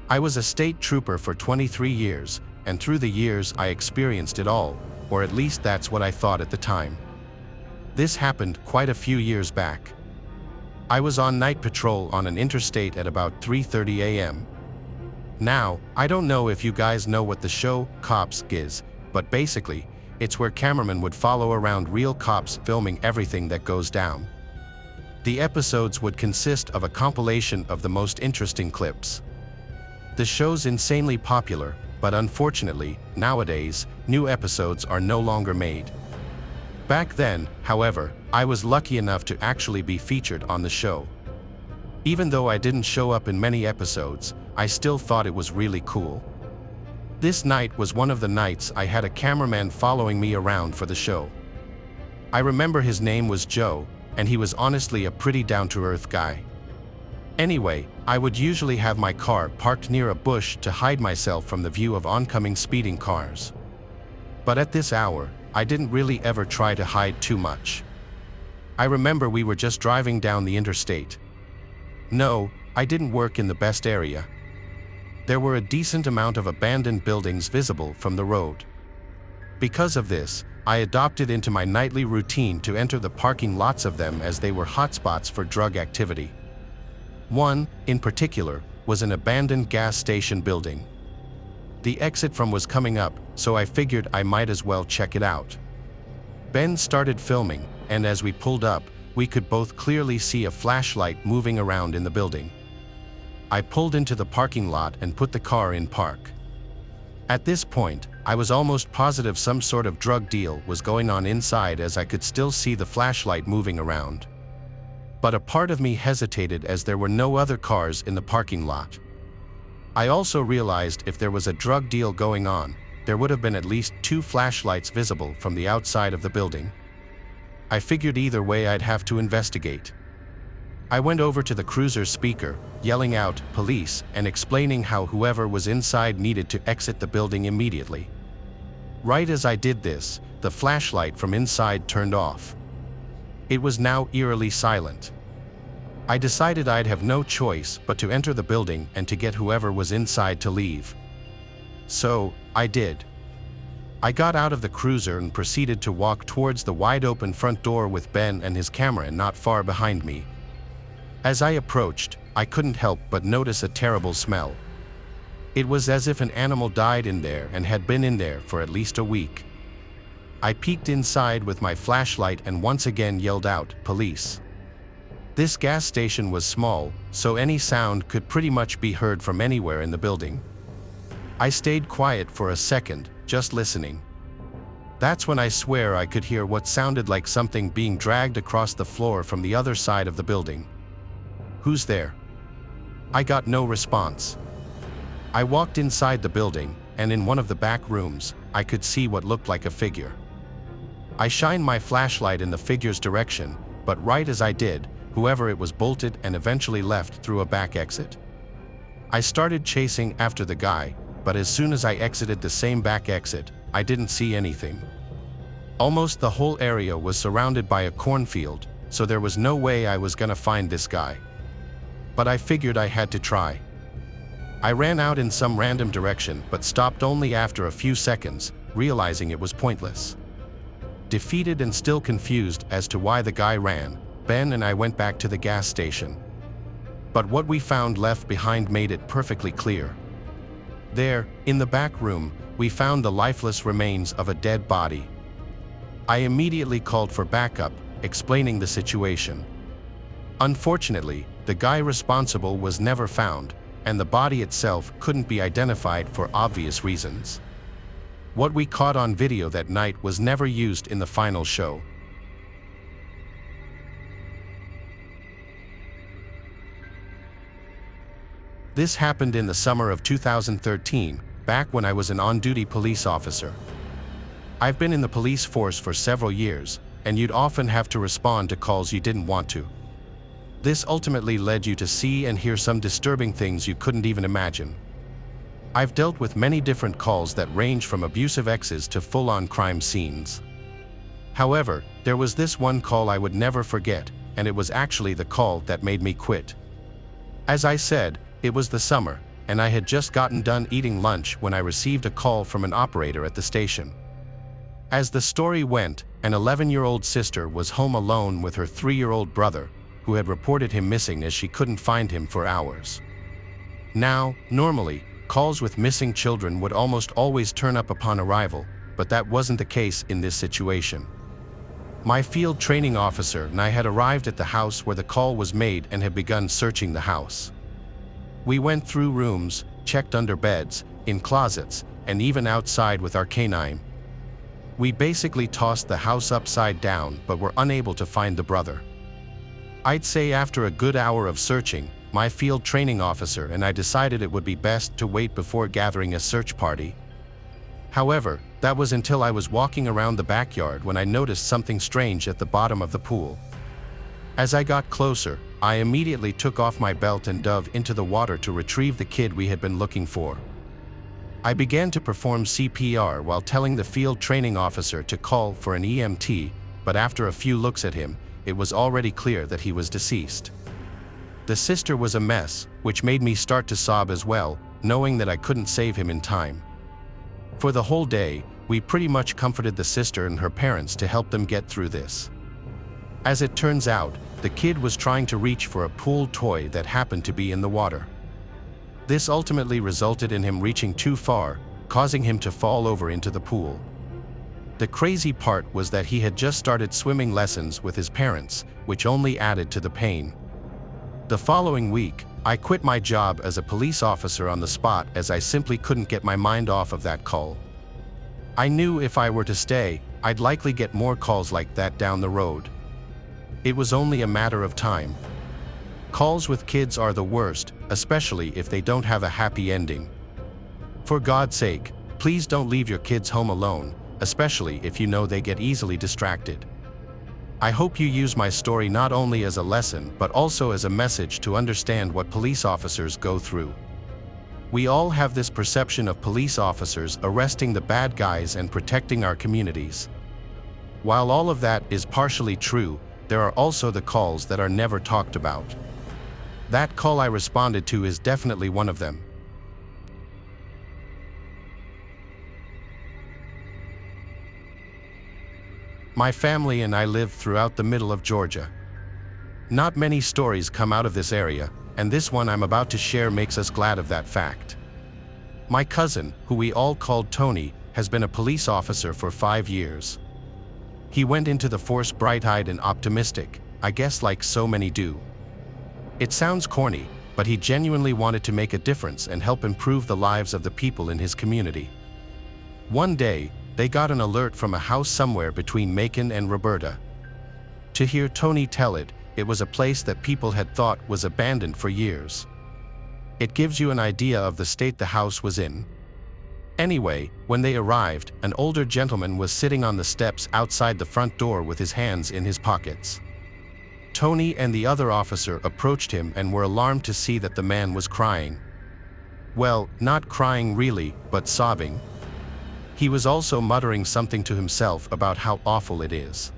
I was a state trooper for 23 years, and through the years I experienced it all, or at least that's what I thought at the time. This happened quite a few years back. I was on night patrol on an interstate at about 3:30 a.m. Now, I don't know if you guys know what the show Cops is, but basically, it's where cameramen would follow around real cops filming everything that goes down. The episodes would consist of a compilation of the most interesting clips. The show's insanely popular, but unfortunately, nowadays, new episodes are no longer made. Back then, however, I was lucky enough to actually be featured on the show. Even though I didn't show up in many episodes, I still thought it was really cool. This night was one of the nights I had a cameraman following me around for the show. I remember his name was Joe, and he was honestly a pretty down-to-earth guy. Anyway, I would usually have my car parked near a bush to hide myself from the view of oncoming speeding cars. But at this hour, I didn't really ever try to hide too much. I remember we were just driving down the interstate. No, I didn't work in the best area. There were a decent amount of abandoned buildings visible from the road. Because of this, I adopted into my nightly routine to enter the parking lots of them as they were hotspots for drug activity. One, in particular, was an abandoned gas station building. The exit from was coming up, so I figured I might as well check it out. Ben started filming, and as we pulled up, we could both clearly see a flashlight moving around in the building. I pulled into the parking lot and put the car in park. At this point, I was almost positive some sort of drug deal was going on inside as I could still see the flashlight moving around. But a part of me hesitated as there were no other cars in the parking lot. I also realized if there was a drug deal going on, there would have been at least 2 flashlights visible from the outside of the building. I figured either way I'd have to investigate. I went over to the cruiser's speaker, yelling out, "Police," and explaining how whoever was inside needed to exit the building immediately. Right as I did this, the flashlight from inside turned off. It was now eerily silent. I decided I'd have no choice but to enter the building and to get whoever was inside to leave. So, I did. I got out of the cruiser and proceeded to walk towards the wide-open front door with Ben and his camera not far behind me. As I approached, I couldn't help but notice a terrible smell. It was as if an animal died in there and had been in there for at least a week. I peeked inside with my flashlight and once again yelled out, "Police." This gas station was small, so any sound could pretty much be heard from anywhere in the building. I stayed quiet for a second, just listening. That's when I swear I could hear what sounded like something being dragged across the floor from the other side of the building. "Who's there?" I got no response. I walked inside the building, and in one of the back rooms, I could see what looked like a figure. I shined my flashlight in the figure's direction, but right as I did, whoever it was bolted and eventually left through a back exit. I started chasing after the guy, but as soon as I exited the same back exit, I didn't see anything. Almost the whole area was surrounded by a cornfield, so there was no way I was gonna find this guy. But I figured I had to try. I ran out in some random direction but stopped only after a few seconds, realizing it was pointless. Defeated and still confused as to why the guy ran, Ben and I went back to the gas station. But what we found left behind made it perfectly clear. There, in the back room, we found the lifeless remains of a dead body. I immediately called for backup, explaining the situation. Unfortunately, the guy responsible was never found, and the body itself couldn't be identified for obvious reasons. What we caught on video that night was never used in the final show. This happened in the summer of 2013, back when I was an on-duty police officer. I've been in the police force for several years, and you'd often have to respond to calls you didn't want to. This ultimately led you to see and hear some disturbing things you couldn't even imagine. I've dealt with many different calls that range from abusive exes to full-on crime scenes. However, there was this one call I would never forget, and it was actually the call that made me quit. As I said, it was the summer, and I had just gotten done eating lunch when I received a call from an operator at the station. As the story went, an 11-year-old sister was home alone with her 3-year-old brother, who had reported him missing as she couldn't find him for hours. Now, normally, calls with missing children would almost always turn up upon arrival, but that wasn't the case in this situation. My field training officer and I had arrived at the house where the call was made and had begun searching the house. We went through rooms, checked under beds, in closets, and even outside with our canine. We basically tossed the house upside down but were unable to find the brother. I'd say after a good hour of searching, my field training officer and I decided it would be best to wait before gathering a search party. However, that was until I was walking around the backyard when I noticed something strange at the bottom of the pool. As I got closer, I immediately took off my belt and dove into the water to retrieve the kid we had been looking for. I began to perform CPR while telling the field training officer to call for an EMT, but after a few looks at him, it was already clear that he was deceased. The sister was a mess, which made me start to sob as well, knowing that I couldn't save him in time. For the whole day, we pretty much comforted the sister and her parents to help them get through this. As it turns out, the kid was trying to reach for a pool toy that happened to be in the water. This ultimately resulted in him reaching too far, causing him to fall over into the pool. The crazy part was that he had just started swimming lessons with his parents, which only added to the pain. The following week, I quit my job as a police officer on the spot as I simply couldn't get my mind off of that call. I knew if I were to stay, I'd likely get more calls like that down the road. It was only a matter of time. Calls with kids are the worst, especially if they don't have a happy ending. For God's sake, please don't leave your kids home alone, especially if you know they get easily distracted. I hope you use my story not only as a lesson but also as a message to understand what police officers go through. We all have this perception of police officers arresting the bad guys and protecting our communities. While all of that is partially true, there are also the calls that are never talked about. That call I responded to is definitely one of them. My family and I live throughout the middle of Georgia. Not many stories come out of this area, and this one I'm about to share makes us glad of that fact. My cousin, who we all called Tony, has been a police officer for 5 years. He went into the force bright-eyed and optimistic, I guess like so many do. It sounds corny, but he genuinely wanted to make a difference and help improve the lives of the people in his community. One day, they got an alert from a house somewhere between Macon and Roberta. To hear Tony tell it, it was a place that people had thought was abandoned for years. It gives you an idea of the state the house was in. Anyway, when they arrived, an older gentleman was sitting on the steps outside the front door with his hands in his pockets. Tony and the other officer approached him and were alarmed to see that the man was crying. Well, not crying really, but sobbing. He was also muttering something to himself about how awful it is.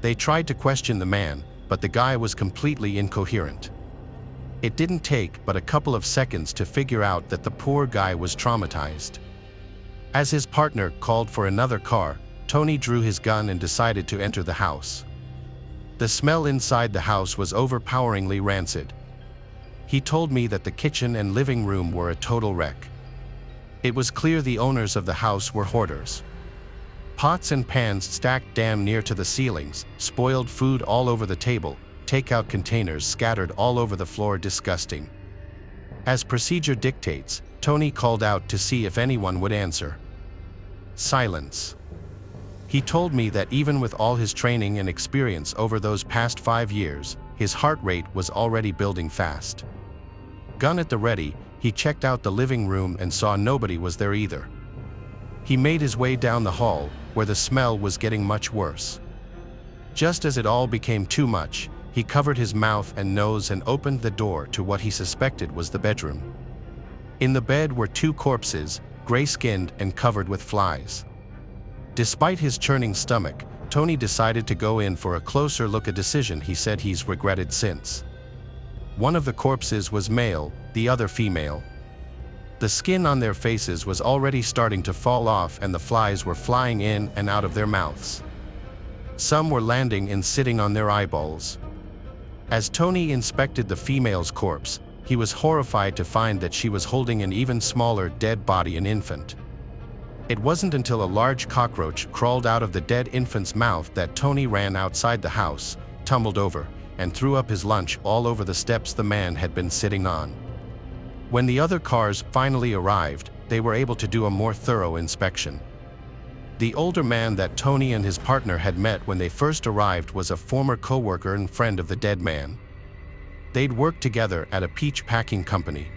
They tried to question the man, but the guy was completely incoherent. It didn't take but a couple of seconds to figure out that the poor guy was traumatized. As his partner called for another car, Tony drew his gun and decided to enter the house. The smell inside the house was overpoweringly rancid. He told me that the kitchen and living room were a total wreck. It was clear the owners of the house were hoarders. Pots and pans stacked damn near to the ceilings, spoiled food all over the table, takeout containers scattered all over the floor. Disgusting. As procedure dictates, Tony called out to see if anyone would answer. Silence. He told me that even with all his training and experience over those past 5 years, his heart rate was already building fast. Gun at the ready, he checked out the living room and saw nobody was there either. He made his way down the hall, where the smell was getting much worse. Just as it all became too much, he covered his mouth and nose and opened the door to what he suspected was the bedroom. In the bed were 2 corpses, gray-skinned and covered with flies. Despite his churning stomach, Tony decided to go in for a closer look, a decision he said he's regretted since. One of the corpses was male, the other female. The skin on their faces was already starting to fall off and the flies were flying in and out of their mouths. Some were landing and sitting on their eyeballs. As Tony inspected the female's corpse, he was horrified to find that she was holding an even smaller dead body, an infant. It wasn't until a large cockroach crawled out of the dead infant's mouth that Tony ran outside the house, tumbled over, and threw up his lunch all over the steps the man had been sitting on. When the other cars finally arrived, they were able to do a more thorough inspection. The older man that Tony and his partner had met when they first arrived was a former co-worker and friend of the dead man. They'd worked together at a peach packing company.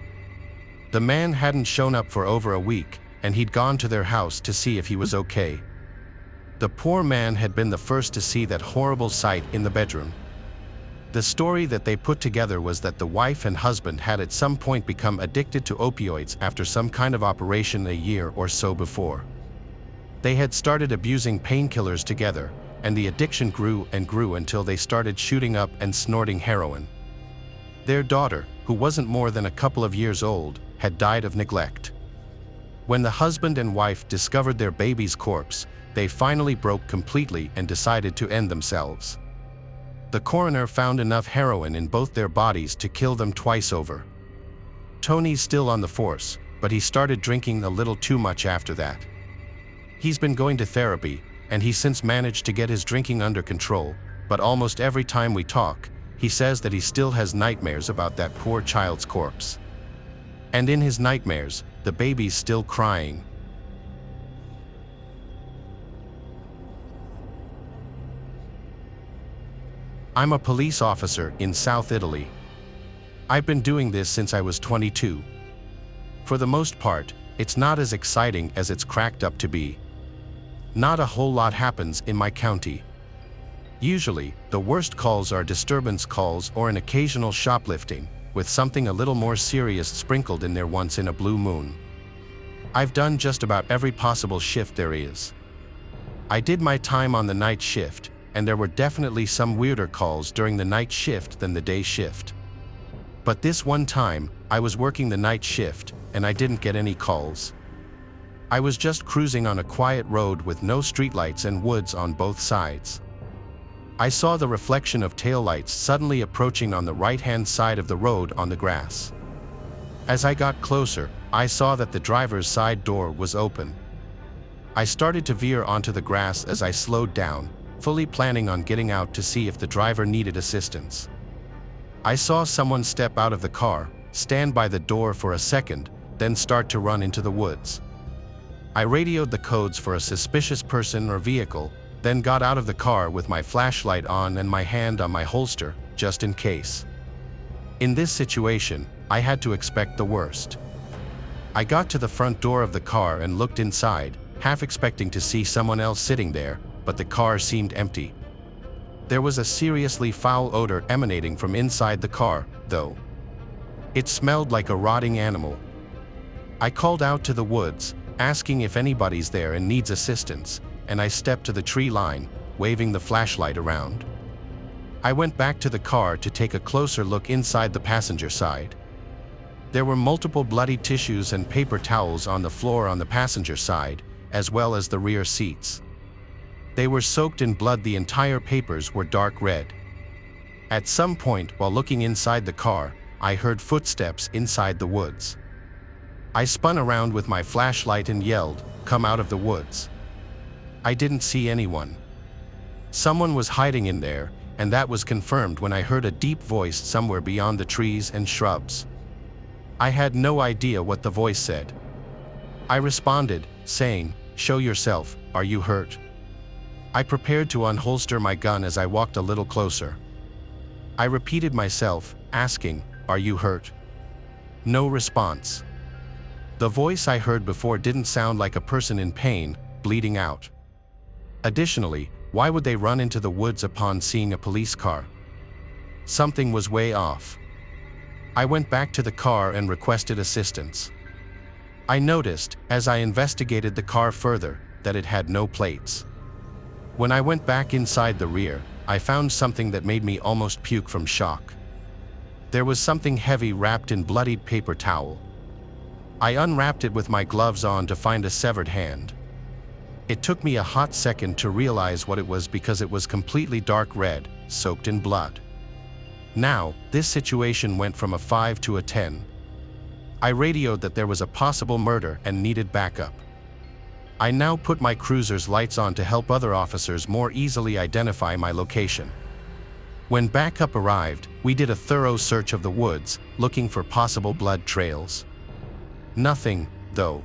The man hadn't shown up for over a week, and he'd gone to their house to see if he was okay. The poor man had been the first to see that horrible sight in the bedroom. The story that they put together was that the wife and husband had at some point become addicted to opioids after some kind of operation a year or so before. They had started abusing painkillers together, and the addiction grew and grew until they started shooting up and snorting heroin. Their daughter, who wasn't more than a couple of years old, had died of neglect. When the husband and wife discovered their baby's corpse, they finally broke completely and decided to end themselves. The coroner found enough heroin in both their bodies to kill them twice over. Tony's still on the force, but he started drinking a little too much after that. He's been going to therapy, and he's since managed to get his drinking under control, but almost every time we talk, he says that he still has nightmares about that poor child's corpse. And in his nightmares, the baby's still crying. I'm a police officer in South Italy. I've been doing this since I was 22. For the most part, it's not as exciting as it's cracked up to be. Not a whole lot happens in my county. Usually, the worst calls are disturbance calls or an occasional shoplifting, with something a little more serious sprinkled in there once in a blue moon. I've done just about every possible shift there is. I did my time on the night shift, and there were definitely some weirder calls during the night shift than the day shift. But this one time, I was working the night shift, and I didn't get any calls. I was just cruising on a quiet road with no streetlights and woods on both sides. I saw the reflection of taillights suddenly approaching on the right-hand side of the road on the grass. As I got closer, I saw that the driver's side door was open. I started to veer onto the grass as I slowed down, fully planning on getting out to see if the driver needed assistance. I saw someone step out of the car, stand by the door for a second, then start to run into the woods. I radioed the codes for a suspicious person or vehicle, then got out of the car with my flashlight on and my hand on my holster, just in case. In this situation, I had to expect the worst. I got to the front door of the car and looked inside, half expecting to see someone else sitting there, but the car seemed empty. There was a seriously foul odor emanating from inside the car, though. It smelled like a rotting animal. I called out to the woods, asking if anybody's there and needs assistance, and I stepped to the tree line, waving the flashlight around. I went back to the car to take a closer look inside the passenger side. There were multiple bloody tissues and paper towels on the floor on the passenger side, as well as the rear seats. They were soaked in blood. The entire papers were dark red. At some point while looking inside the car, I heard footsteps inside the woods. I spun around with my flashlight and yelled, "Come out of the woods." I didn't see anyone. Someone was hiding in there, and that was confirmed when I heard a deep voice somewhere beyond the trees and shrubs. I had no idea what the voice said. I responded, saying, "Show yourself, are you hurt?" I prepared to unholster my gun as I walked a little closer. I repeated myself, asking, "Are you hurt?" No response. The voice I heard before didn't sound like a person in pain, bleeding out. Additionally, why would they run into the woods upon seeing a police car? Something was way off. I went back to the car and requested assistance. I noticed, as I investigated the car further, that it had no plates. When I went back inside the rear, I found something that made me almost puke from shock. There was something heavy wrapped in bloodied paper towel. I unwrapped it with my gloves on to find a severed hand. It took me a hot second to realize what it was because it was completely dark red, soaked in blood. Now, this situation went from a 5 to a 10. I radioed that there was a possible murder and needed backup. I now put my cruiser's lights on to help other officers more easily identify my location. When backup arrived, we did a thorough search of the woods, looking for possible blood trails. Nothing, though.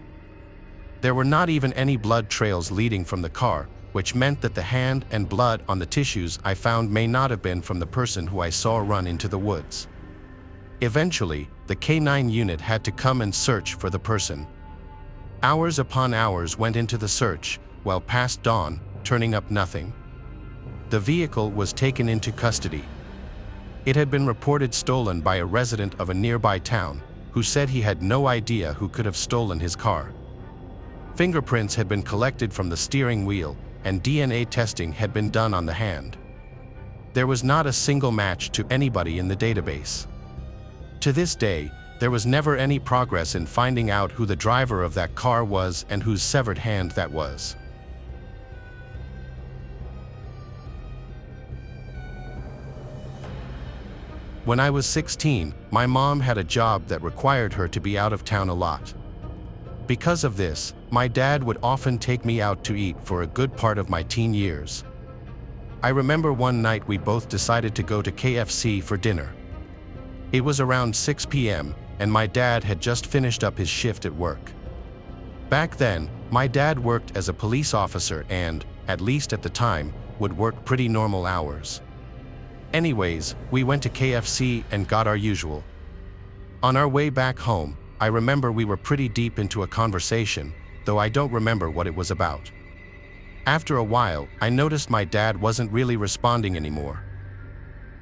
There were not even any blood trails leading from the car, which meant that the hand and blood on the tissues I found may not have been from the person who I saw run into the woods. Eventually, the K9 unit had to come and search for the person. Hours upon hours went into the search, well past dawn, turning up nothing. The vehicle was taken into custody. It had been reported stolen by a resident of a nearby town, who said he had no idea who could have stolen his car. Fingerprints had been collected from the steering wheel, and DNA testing had been done on the hand. There was not a single match to anybody in the database. To this day, there was never any progress in finding out who the driver of that car was and whose severed hand that was. When I was 16, my mom had a job that required her to be out of town a lot. Because of this, my dad would often take me out to eat for a good part of my teen years. I remember one night we both decided to go to KFC for dinner. It was around 6 p.m., and my dad had just finished up his shift at work. Back then, my dad worked as a police officer and, at least at the time, would work pretty normal hours. Anyways, we went to KFC and got our usual. On our way back home, I remember we were pretty deep into a conversation, though I don't remember what it was about. After a while, I noticed my dad wasn't really responding anymore.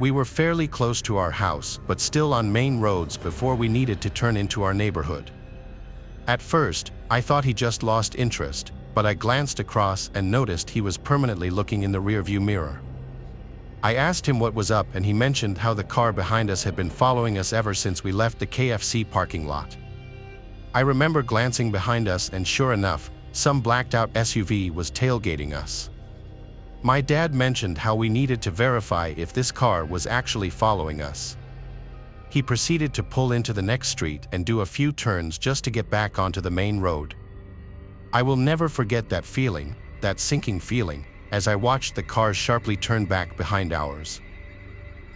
We were fairly close to our house, but still on main roads before we needed to turn into our neighborhood. At first, I thought he just lost interest, but I glanced across and noticed he was permanently looking in the rearview mirror. I asked him what was up, and he mentioned how the car behind us had been following us ever since we left the KFC parking lot. I remember glancing behind us, and sure enough, some blacked-out SUV was tailgating us. My dad mentioned how we needed to verify if this car was actually following us. He proceeded to pull into the next street and do a few turns just to get back onto the main road. I will never forget that feeling, that sinking feeling, as I watched the cars sharply turn back behind ours.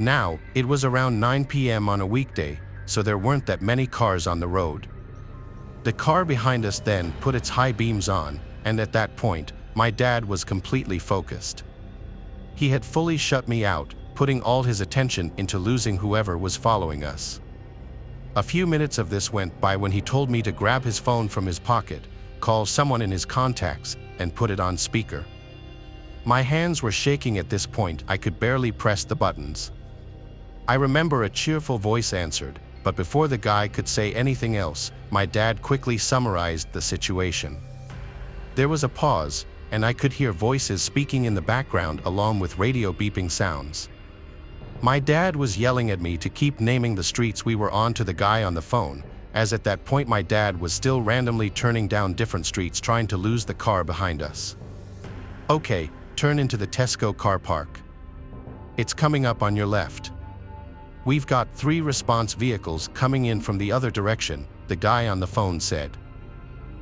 Now, it was around 9 p.m. on a weekday, so there weren't that many cars on the road. The car behind us then put its high beams on, and at that point, my dad was completely focused. He had fully shut me out, putting all his attention into losing whoever was following us. A few minutes of this went by when he told me to grab his phone from his pocket, call someone in his contacts, and put it on speaker. My hands were shaking at this point. I could barely press the buttons. I remember a cheerful voice answered, but before the guy could say anything else, my dad quickly summarized the situation. There was a pause, and I could hear voices speaking in the background along with radio beeping sounds. My dad was yelling at me to keep naming the streets we were on to the guy on the phone, as at that point my dad was still randomly turning down different streets trying to lose the car behind us. Okay, turn into the Tesco car park. It's coming up on your left. We've got 3 response vehicles coming in from the other direction, the guy on the phone said.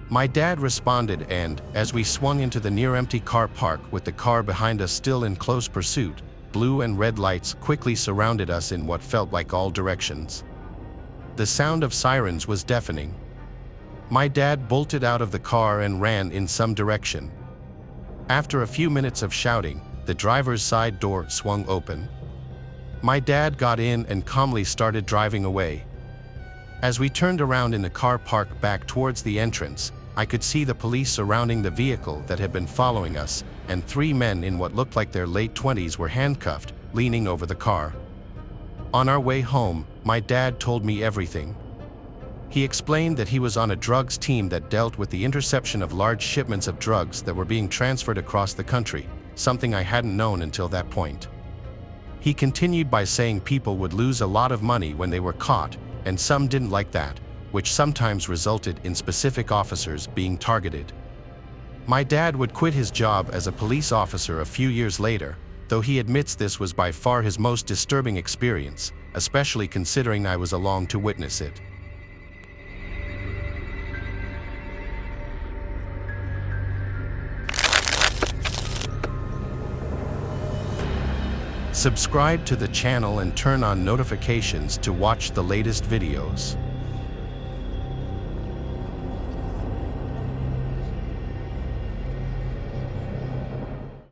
My dad responded, and, as we swung into the near-empty car park with the car behind us still in close pursuit, blue and red lights quickly surrounded us in what felt like all directions. The sound of sirens was deafening. My dad bolted out of the car and ran in some direction. After a few minutes of shouting, the driver's side door swung open. My dad got in and calmly started driving away. As we turned around in the car park back towards the entrance, I could see the police surrounding the vehicle that had been following us, and 3 men in what looked like their late 20s were handcuffed, leaning over the car. On our way home, my dad told me everything. He explained that he was on a drugs team that dealt with the interception of large shipments of drugs that were being transferred across the country, something I hadn't known until that point. He continued by saying people would lose a lot of money when they were caught, and some didn't like that, which sometimes resulted in specific officers being targeted. My dad would quit his job as a police officer a few years later, though he admits this was by far his most disturbing experience, especially considering I was along to witness it. Subscribe to the channel and turn on notifications to watch the latest videos.